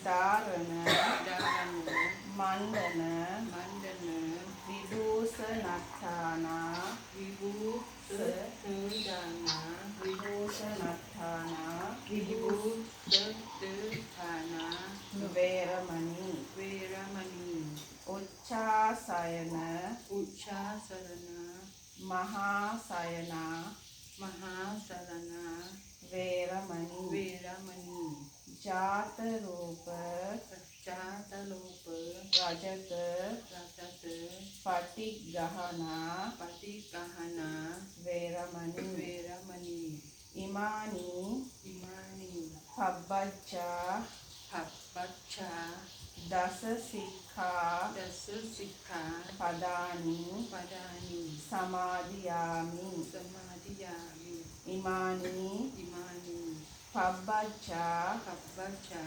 Dharana, Dharana, Mandana, Mandana, Vibhusanathana, Vibhusana, Vibhusanathana, Vibhusana, Veramani, Veramani, Uchchasayana, Uchchasarana, Mahasayana, Mahasarana, Veramani, Veramani, Jata Rupa, Jatalopa, Rajata, Ratata, Patigahana, Patikahana, Veramani, Veramani, Imani, Imani, Pabbajja, Papacha, Dasa Sikha, Dasasikha, Padani, Padani, Samadhiyami, Samadhiyami, Imani, Imani, Pabbajja, Papacha,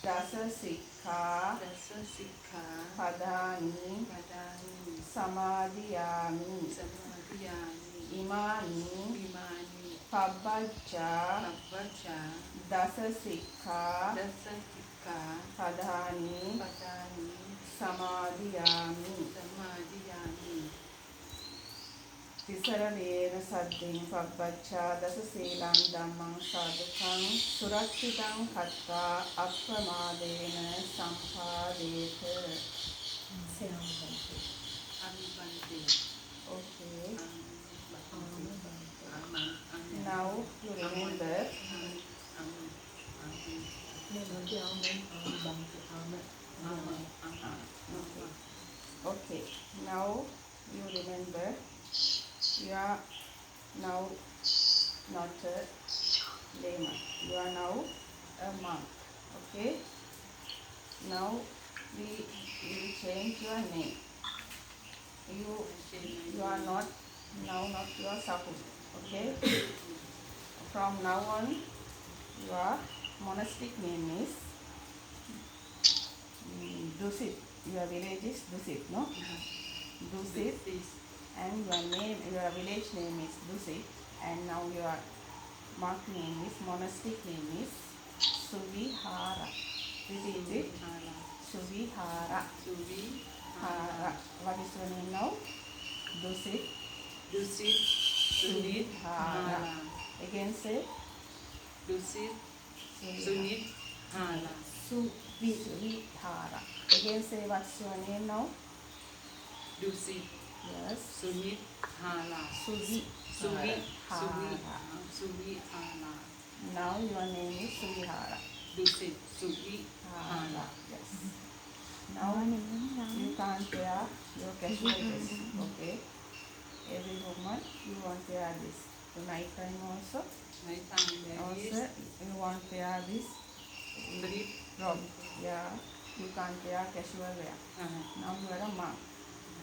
Dasa Sikha, Dasasikha, Padani, Padani, Samadhiyami, Samadhiyami, Imani, Imani, Pabbajja, Papacha, Dasa Sikha, Dasasikha, Padani, Padani, Samadhiyami. Samadhiyami, Tisaralena saddin pabbaccha dasa seelan dhammang sadukang surakshitam kattva appamadena sampadeta. Anubante, Okay. Anubante, Now you remember. Okay. Now you remember. You are now not a layman. You are now a monk. Okay. Now we will change your name. You are not your Sahu. Okay. From now on, your monastic name is Dusit. Your village is Dusit, no? Dusit. And your village name is Dusit. And now your monk name is, monastic name is Suvihara. Repeat it. Suvihara. Hara. What is your name now? Dusit. Dusit, Sunit, Hala. Again say. Dusit, Sunit, Hala. Suvihara. Again say what's your name now? Dusit, Yes. Sunit, Hala. Suvihara. Hala. Now your name is Suvihara. Dusit, Sunit, Hala. Yes. Now you can't wear your casual dress. Okay. Every woman you want to wear this. The night time also. Also you want to wear this robe. Yeah. You can't wear casual wear. Now you are a monk.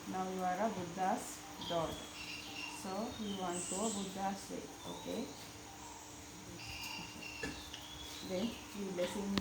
Now you are a Buddha's daughter. So you want to go Buddha's way. Okay. Then you listen.